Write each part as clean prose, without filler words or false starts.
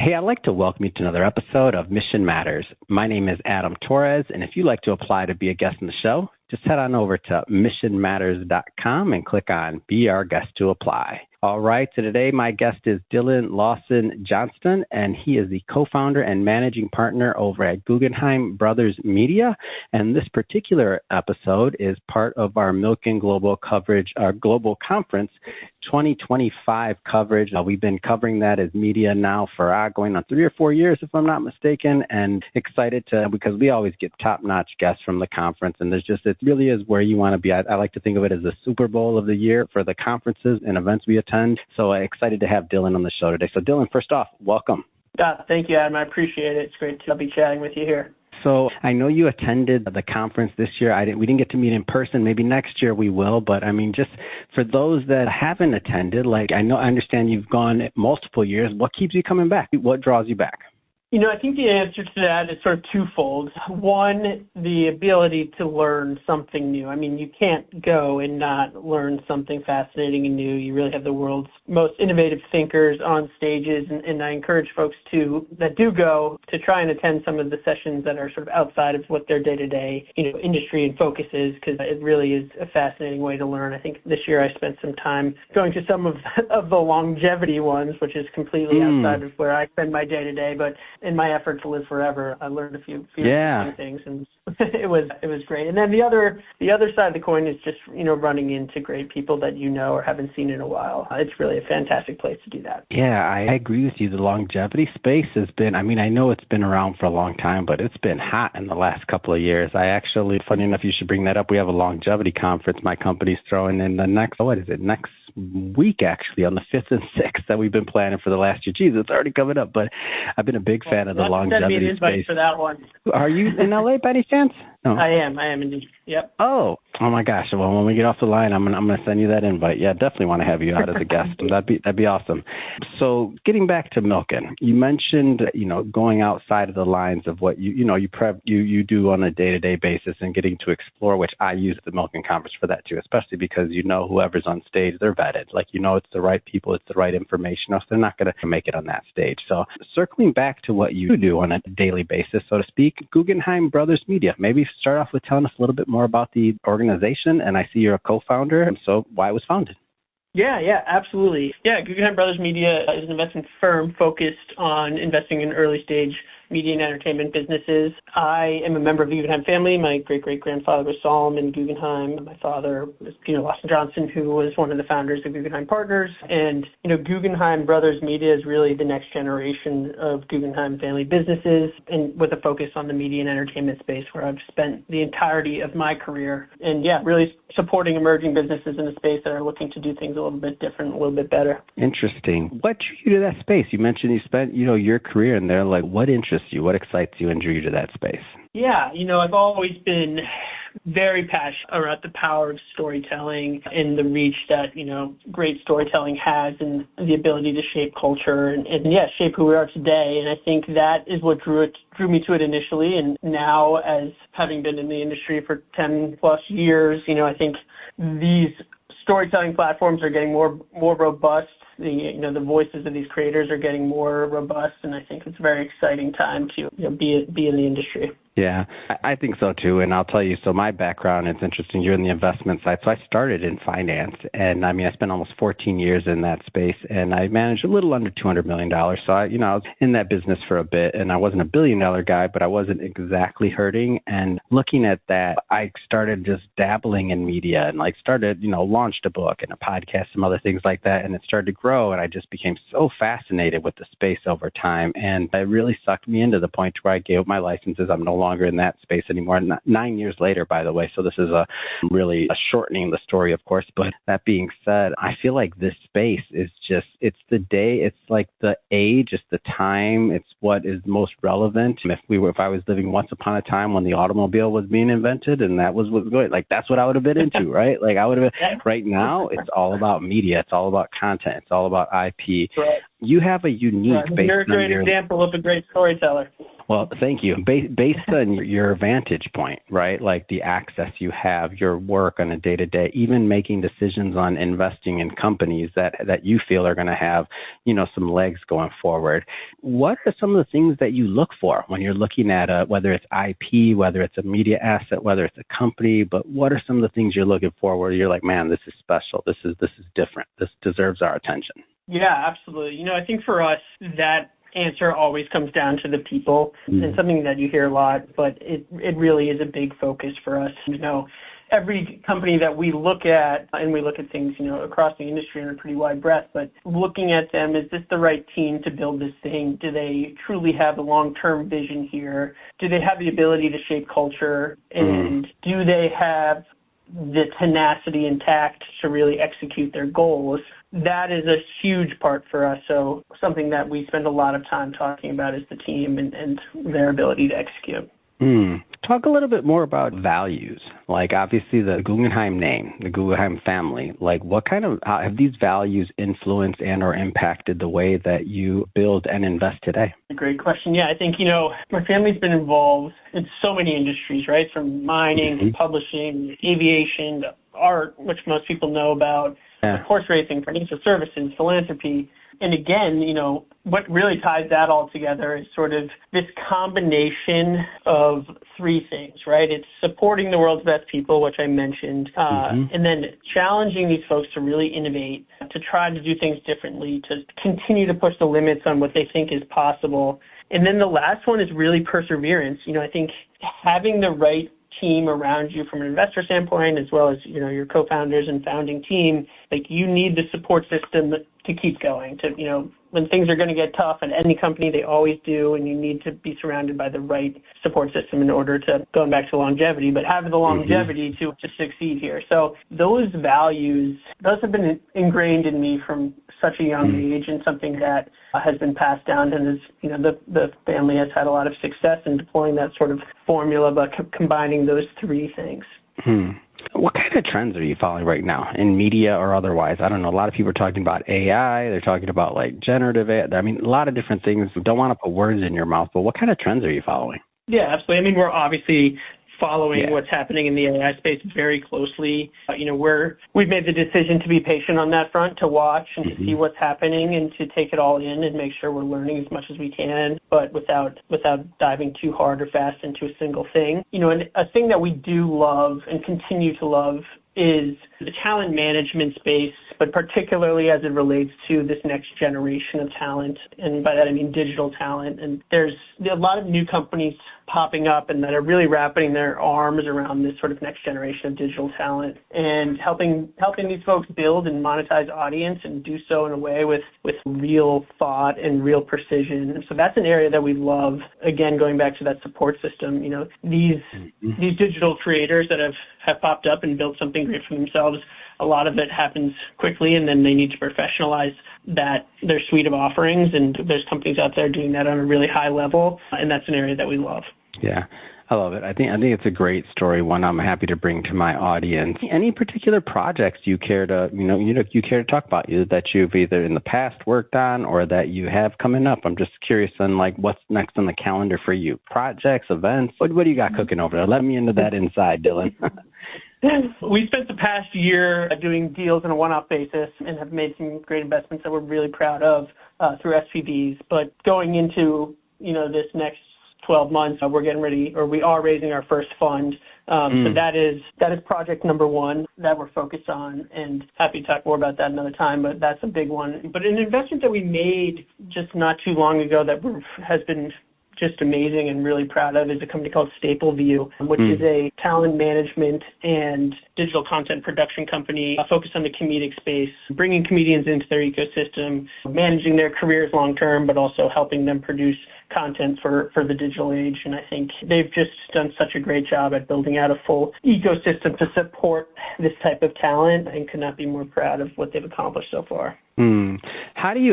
Hey, I'd like to welcome you to another episode of Mission Matters. My name is Adam Torres, and if you'd like to apply to be a guest on the show, just head on over to missionmatters.com and click on Be Our Guest to apply. All right, so today my guest is Dillon Lawson-Johnston, and he is the co-founder and managing partner over at Guggenheim Brothers Media. And this particular episode is part of our Milken Global Coverage, our Global Conference 2025 coverage. We've been covering that as media now for going on 3 or 4 years, if I'm not mistaken, and excited because we always get top-notch guests from the conference, and it really is where you want to be. I like to think of it as the Super Bowl of the year for the conferences and events we attend. So excited to have Dillon on the show today. So Dillon, first off, welcome. Thank you, Adam. I appreciate it. It's great to be chatting with you here. So I know you attended the conference this year. We didn't get to meet in person. Maybe next year we will. But I mean, just for those that haven't attended, I understand you've gone multiple years. What keeps you coming back? What draws you back? I think the answer to that is sort of twofold. One, the ability to learn something new. I mean, you can't go and not learn something fascinating and new. You really have the world's most innovative thinkers on stages, and I encourage folks that do go to try and attend some of the sessions that are sort of outside of what their day-to-day, industry and focus is, because it really is a fascinating way to learn. I think this year I spent some time going to some of the longevity ones, which is completely outside of where I spend my day-to-day, but in my effort to live forever, I learned a few things, and it was great. And then the other side of the coin is just running into great people that or haven't seen in a while. It's really a fantastic place to do that. Yeah, I agree with you. The longevity space has been, I know it's been around for a long time, but it's been hot in the last couple of years. Funny enough, you should bring that up. We have a longevity conference my company's throwing in the next week, actually, on the 5th and 6th that we've been planning for the last year. Geez, it's already coming up, but I've been a big fan of the longevity space. For that one. Are you in LA by any chance? No. I am indeed. Yep. Oh my gosh. Well, when we get off the line, I'm gonna send you that invite. Yeah, definitely want to have you out as a guest. That'd be awesome. So getting back to Milken, you mentioned going outside of the lines of what you do on a day-to-day basis and getting to explore, which I use the Milken conference for that too, especially because whoever's on stage, they're vetted. It's the right people, it's the right information, else they're not going to make it on that stage. So circling back to what you do on a daily basis, so to speak, Guggenheim Brothers Media. Maybe start off with telling us a little bit more about the organization, and I see you're a co-founder, and so why it was founded. Yeah, absolutely. Yeah, Guggenheim Brothers Media is an investment firm focused on investing in early-stage media and entertainment businesses. I am a member of the Guggenheim family. My great-great-grandfather was Solomon Guggenheim. My father was Lawson-Johnston, who was one of the founders of Guggenheim Partners. And, Guggenheim Brothers Media is really the next generation of Guggenheim family businesses, and with a focus on the media and entertainment space, where I've spent the entirety of my career. And, really supporting emerging businesses in a space that are looking to do things a little bit different, a little bit better. Interesting. What drew you to that space? You mentioned you spent, your career in there. What interests you? What excites you and drew you to that space? Yeah, I've always been very passionate about the power of storytelling and the reach that, great storytelling has, and the ability to shape culture and shape who we are today. And I think that is what drew me to it initially. And now, as having been in the industry for 10 plus years, I think these storytelling platforms are getting more robust. The voices of these creators are getting more robust, and I think it's a very exciting time to be in the industry. Yeah, I think so too. And I'll tell you, so my background, it's interesting. You're in the investment side. So I started in finance, and I spent almost 14 years in that space, and I managed a little under $200 million. So I was in that business for a bit, and I wasn't a billion-dollar guy, but I wasn't exactly hurting. And looking at that, I started just dabbling in media and started, launched a book and a podcast, some other things like that. And it started to grow, and I just became so fascinated with the space over time. And it really sucked me into the point where I gave up my licenses. I'm no longer in that space anymore. 9 years later, by the way. So this is really shortening the story, of course. But that being said, I feel like this space is it's the day, it's like the age, it's the time, it's what is most relevant. If I was living once upon a time when the automobile was being invented, and that was what's good, that's what I would have been into, right? I would have been. Right now, it's all about media, it's all about content, it's all about IP. Right. You have a unique base. You're a great example of a great storyteller. Well, thank you. Based on your vantage point, right? Like the access you have, your work on a day-to-day, even making decisions on investing in companies that you feel are going to have, some legs going forward. What are some of the things that you look for when you're looking at whether it's IP, whether it's a media asset, whether it's a company, but what are some of the things you're looking for where you're like, man, this is special. This is different. This deserves our attention. Yeah, absolutely. I think for us, that answer always comes down to the people, and something that you hear a lot, but it really is a big focus for us. Every company that we look at, and we look at things, across the industry in a pretty wide breadth, but looking at them, is this the right team to build this thing? Do they truly have a long-term vision here? Do they have the ability to shape culture? And do they have the tenacity intact to really execute their goals? That is a huge part for us. So something that we spend a lot of time talking about is the team and their ability to execute. Talk a little bit more about values. Like obviously the Guggenheim name, the Guggenheim family, like what kind of, have these values influenced and or impacted the way that you build and invest today? Great question. Yeah, I think, my family's been involved in so many industries, right? From mining to publishing, aviation, to art, which most people know about, horse racing, financial services, philanthropy. And again, what really ties that all together is sort of this combination of three things, right? It's supporting the world's best people, which I mentioned, and then challenging these folks to really innovate, to try to do things differently, to continue to push the limits on what they think is possible. And then the last one is really perseverance. I think having the right team around you from an investor standpoint, as well as, your co-founders and founding team, like you need the support system to keep going, to, when things are going to get tough in any company, they always do, and you need to be surrounded by the right support system in order to, going back to longevity, but have the longevity to succeed here. So those values, those have been ingrained in me from such a young age, and something that has been passed down, and is, the family has had a lot of success in deploying that sort of formula, but combining those three things. What kind of trends are you following right now in media or otherwise? I don't know. A lot of people are talking about AI. They're talking about like generative AI. I mean, a lot of different things. Don't want to put words in your mouth, but what kind of trends are you following? Yeah, absolutely. I mean, we're obviously following what's happening in the AI space very closely. We've made the decision to be patient on that front, to watch and to see what's happening and to take it all in and make sure we're learning as much as we can, but without diving too hard or fast into a single thing. And a thing that we do love and continue to love is the talent management space, but particularly as it relates to this next generation of talent. And by that, I mean digital talent. And there's a lot of new companies popping up and that are really wrapping their arms around this sort of next generation of digital talent and helping these folks build and monetize audience and do so in a way with real thought and real precision. And so that's an area that we love. Again, going back to that support system, these digital creators that have popped up and built something great for themselves, a lot of it happens quickly, and then they need to professionalize their suite of offerings, and there's companies out there doing that on a really high level, and that's an area that we love. Yeah, I love it. I think it's a great story, one I'm happy to bring to my audience. Any particular projects you care to, you care to talk about that you've either in the past worked on or that you have coming up? I'm just curious on like what's next on the calendar for you. Projects, events, what do you got cooking over there? Let me into that inside, Dillon. We spent the past year doing deals on a one-off basis and have made some great investments that we're really proud of through SPVs. But going into this next 12 months, we're getting ready, or we are raising our first fund. So that is project number one that we're focused on, and happy to talk more about that another time, but that's a big one. But an investment that we made just not too long ago that has been just amazing and really proud of is a company called Stapleview, which is a talent management and digital content production company focused on the comedic space, bringing comedians into their ecosystem, managing their careers long term, but also helping them produce content for the digital age. And I think they've just done such a great job at building out a full ecosystem to support this type of talent, and could not be more proud of what they've accomplished so far.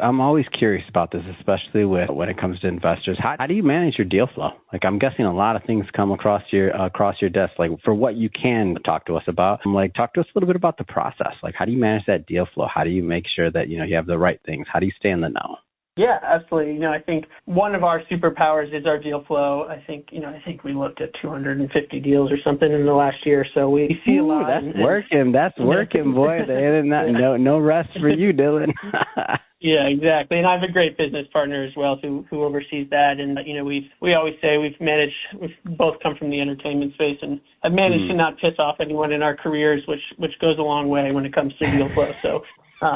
I'm always curious about this, especially when it comes to investors. How do you manage your deal flow? Like, I'm guessing a lot of things come across your desk. Like, for what you can talk to us about, talk to us a little bit about the process. Like, how do you manage that deal flow? How do you make sure that, you have the right things? How do you stay in the know? Yeah, absolutely. I think one of our superpowers is our deal flow. I think we looked at 250 deals or something in the last year, so we see a lot. That's working. That's working, boy. No rest for you, Dillon. Yeah, exactly. And I have a great business partner as well who oversees that. And we always say we've both come from the entertainment space and have managed to not piss off anyone in our careers, which goes a long way when it comes to deal flow. So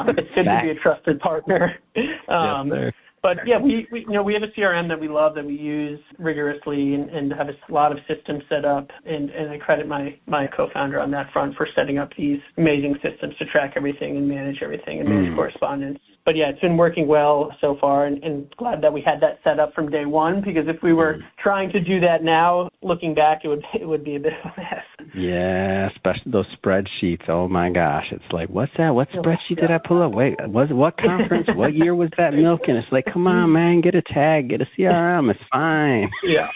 it's good to be a trusted partner. Yes, but yeah, we have a CRM that we love, that we use rigorously, and have a lot of systems set up. And I credit my co-founder on that front for setting up these amazing systems to track everything and manage everything and manage correspondence. But yeah, it's been working well so far, and glad that we had that set up from day one, because if we were trying to do that now, looking back, it would be a bit of a mess. Yeah, especially those spreadsheets. Oh my gosh, it's like, what's that? What spreadsheet did I pull up? Wait, what conference? What year was that Milken? It's like, come on, man, get a tag, get a CRM. It's fine. Yeah.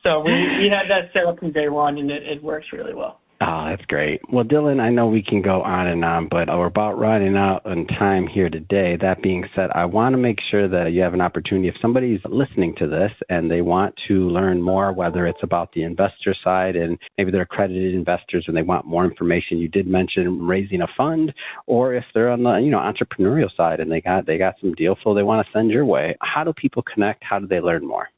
So we had that set up from day one, and it works really well. Oh, that's great. Well, Dillon, I know we can go on and on, but we're about running out on time here today. That being said, I want to make sure that you have an opportunity. If somebody's listening to this and they want to learn more, whether it's about the investor side and maybe they're accredited investors and they want more information, you did mention raising a fund, or if they're on the entrepreneurial side and they got some deal flow they want to send your way, how do people connect? How do they learn more?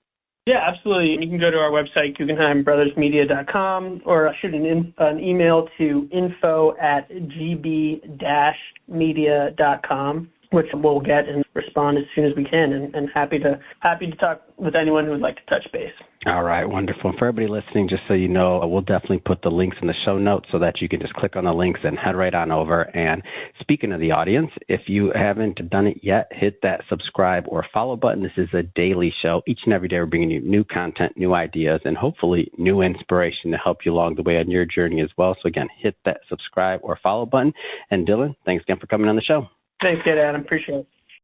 Yeah, absolutely. You can go to our website, GuggenheimBrothersMedia.com, or shoot an email to info@gb-media.com, which we'll get and respond as soon as we can, and happy to talk with anyone who would like to touch base. All right, wonderful. For everybody listening, just so you know, we'll definitely put the links in the show notes so that you can just click on the links and head right on over. And speaking of the audience, if you haven't done it yet, hit that subscribe or follow button. This is a daily show. Each and every day we're bringing you new content, new ideas, and hopefully new inspiration to help you along the way on your journey as well. So again, hit that subscribe or follow button. And Dillon, thanks again for coming on the show. Thanks, Adam. Appreciate it.